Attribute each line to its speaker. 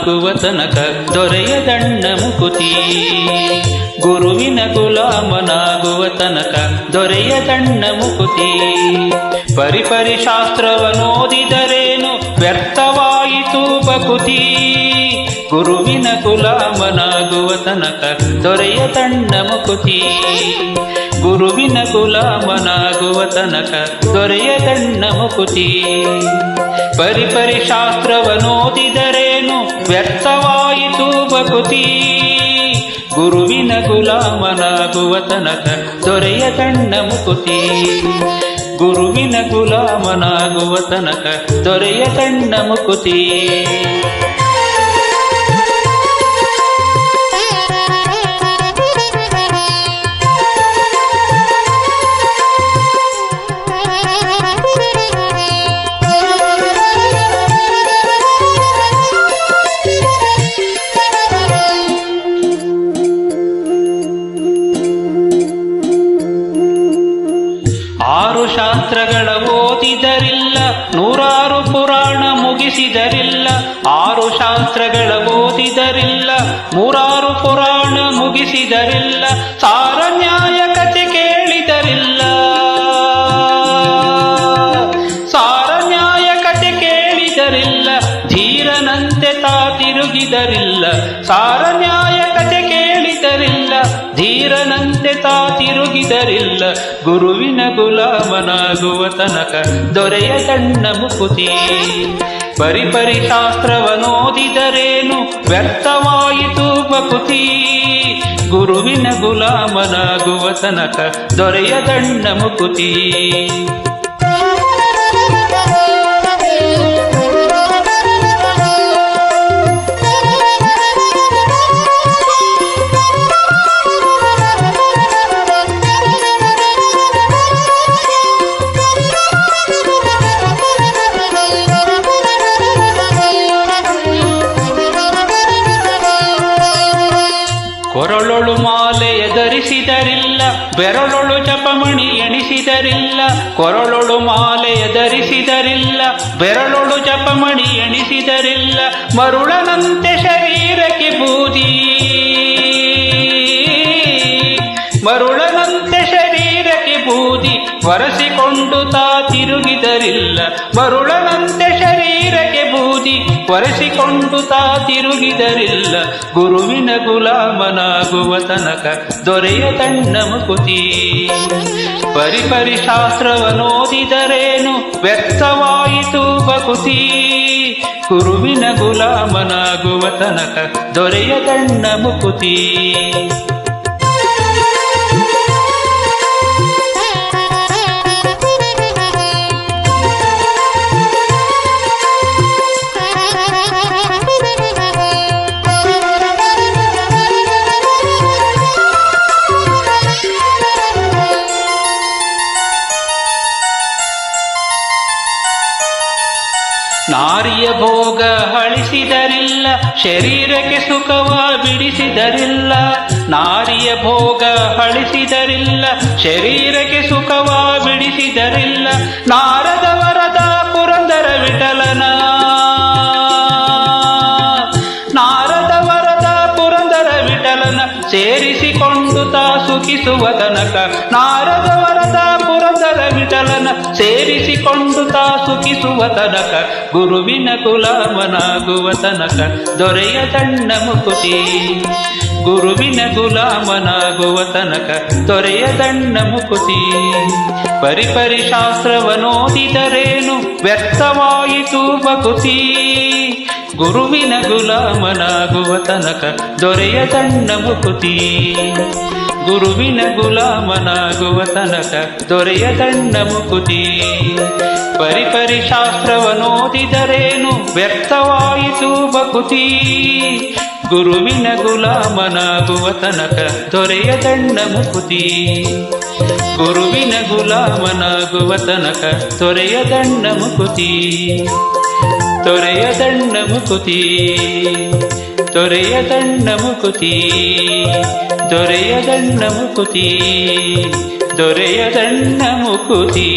Speaker 1: ಗುಲಾಮನಾಗುವ ತನಕ ದೊರೆಯದಣ್ಣ ಮುಕುತಿ. ಗುರುವಿನ ಗುಲಾಮನಾಗುವ ತನಕ ದೊರೆಯದಣ್ಣ ಮುಕುತಿ. ಪರಿಪರಿ ಶಾಸ್ತ್ರವನೋದಿದರೇನು ವ್ಯರ್ಥವಾಯಿತು ಬಕುತಿ. ಗುರುವಿನ ಗುಲಾಮನಾಗುವ ತನಕ ದೊರೆಯದಣ್ಣ ಮುಕುತಿ. ಗುರುವಿನ ಗುಲಾಮನಾಗುವ ತನಕ ದೊರೆಯದಣ್ಣ ಮುಕುತಿ. ಪರಿಪರಿ ಶಾಸ್ತ್ರವನೋದಿದರೇನು ವ್ಯರ್ಥವಾಯಿತು ಬಕುತಿ. ಗುರುವಿನ ಗುಲಾಮನಾಗುವ ತನಕ ದೊರೆಯದಣ್ಣ ಮುಕುತಿ. ಗುರುವಿನ ಗುಲಾಮನಾಗುವ ತನಕ ದೊರೆಯದಣ್ಣ ಮುಕುತಿ. ಆರು ಶಾಸ್ತ್ರಗಳ ಓದಿದರಿಲ್ಲ, ನೂರಾರು ಪುರಾಣ ಮುಗಿಸಿದರಿಲ್ಲ. ಆರು ಶಾಸ್ತ್ರಗಳ ಓದಿದರಿಲ್ಲ, ನೂರಾರು ಪುರಾಣ ಮುಗಿಸಿದರಿಲ್ಲ. ಸಾರ ನ್ಯಾಯ ಕಥೆ ಕೇಳಿದರಿಲ್ಲ, ಸಾರ ನ್ಯಾಯ ಕಥೆ ಕೇಳಿದರಿಲ್ಲ. ಧೀರನಂತೆ ತಾ ತಿರುಗಿದರಿಲ್ಲ, ಸಾರ ನ್ಯಾಯ ಕಥೆ ಕೇಳಿದರಿಲ್ಲ. ಧೀರನಂತೆ ತಾ ತಿರುಗಿದರಿಲ್ಲ. ಗುರುವಿನ ಗುಲಾಮನಾಗುವ ತನಕ ದೊರೆಯದಣ್ಣ ಮುಕುತಿ. ಪರಿಪರಿ ಶಾಸ್ತ್ರವನೋದಿದರೇನು ವ್ಯರ್ಥವಾಯಿತು ಬಕುತಿ. ಗುರುವಿನ ಗುಲಾಮನಾಗುವ ತನಕ ದೊರೆಯದಣ್ಣ ಮುಕುತಿ. ಕೊರಳೊಳು ಮಾಲೆಯ ಧರಿಸಿದರಿಲ್ಲ, ಬೆರಳೊಳು ಜಪಮಣಿ ಎಣಿಸಿದರಿಲ್ಲ. ಕೊರಳೊಳು ಮಾಲೆಯ ಧರಿಸಿದರಿಲ್ಲ, ಬೆರಳೊಳು ಜಪಮಣಿ ಎಣಿಸಿದರಿಲ್ಲ. ಮರುಳನಂತೆ ಶರೀರಕ್ಕೆ ಬೂದಿ, ಮರುಳನಂತೆ ಶರೀರಕ್ಕೆ ಬೂದಿ. ಒರೆಸಿಕೊಂಡು ತಾ ತಿರುಗಿದರಿಲ್ಲ, ಮರುಳನಂತೆ ಶರೀರಕ್ಕೆ ಬೂದಿ. ಒರೆಸಿಕೊಂಡು ತಾ ತಿರುಗಿದರಿಲ್ಲ. ಗುರುವಿನ ಗುಲಾಮನಾಗುವ ತನಕ ದೊರೆಯದಣ್ಣ ಮುಕುತಿ. ಪರಿಪರಿ ಶಾಸ್ತ್ರವನೋದಿದರೇನು ವ್ಯರ್ಥವಾಯಿತು ಬಕುತಿ. ಗುರುವಿನ ಗುಲಾಮನಾಗುವ ತನಕ ದೊರೆಯದಣ್ಣ ಮುಕುತಿ. ನಾರಿಯ ಭೋಗ ಹಳಿಸಿದರಿಲ್ಲ, ಶರೀರಕ್ಕೆ ಸುಖವ ಬಿಡಿಸಿದರಿಲ್ಲ. ನಾರಿಯ ಭೋಗ ಹಳಿಸಿದರಿಲ್ಲ, ಶರೀರಕ್ಕೆ ಸುಖವ ಬಿಡಿಸಿದರಿಲ್ಲ. ನಾರದ ವರದ ಪುರಂದರ ವಿಠಲನ, ನಾರದ ವರದ ಪುರಂದರ ವಿಠಲನ. ಸೇರಿಸಿಕೊಂಡು ತಾ ಸುಖಿಸುವ ತನಕ. ನಾರದ ವರದ ಪುರಂದರ ವಿಠಲನ. ಸೇರಿಸಿಕೊಂಡು ತಾ ಸುಖಿಸುವ ತನಕ. ಗುರುವಿನ ಗುಲಾಮನಾಗುವ ತನಕ ದೊರೆಯದಣ್ಣ ಮುಕುತಿ. ಗುರುವಿನ ಗುಲಾಮನಾಗುವ ತನಕ ದೊರೆಯದಣ್ಣ ಮುಕುತಿ. ಪರಿಪರಿ ಶಾಸ್ತ್ರವನೋದಿದರೇನು ವ್ಯರ್ಥವಾಯಿತು ಬಕುತಿ. ಗುರುವಿನ ಗುಲಾಮನಾಗುವ ತನಕ ದೊರೆಯದಣ್ಣ ಮುಕುತಿ. ಗುರುವಿನ ಗುಲಾಮನಾಗುವ ತನಕ ದೊರೆಯದಣ್ಣ ಮುಕುತಿ. ಪರಿಪರಿ ಶಾಸ್ತ್ರವನೋದಿದರೇನು ವ್ಯರ್ಥವಾಯಿತು ಬಕುತಿ. ಗುರುವಿನ ಗುಲಾಮನಾಗುವ ತನಕ ದೊರೆಯದಣ್ಣ ಮುಕುತಿ. ಗುರುವಿನ ಗುಲಾಮನಾಗುವ ತನಕ ದೊರೆಯದಣ್ಣ ಮುಕುತಿ. ದೊರೆಯದಣ್ಣ ಮುಕುತಿ. ದೊರೆಯದಣ್ಣ ಮುಕುತಿ. ದೊರೆಯದಣ್ಣ ಮುಕುತಿ. ದೊರೆಯದಣ್ಣ ಮುಕುತಿ.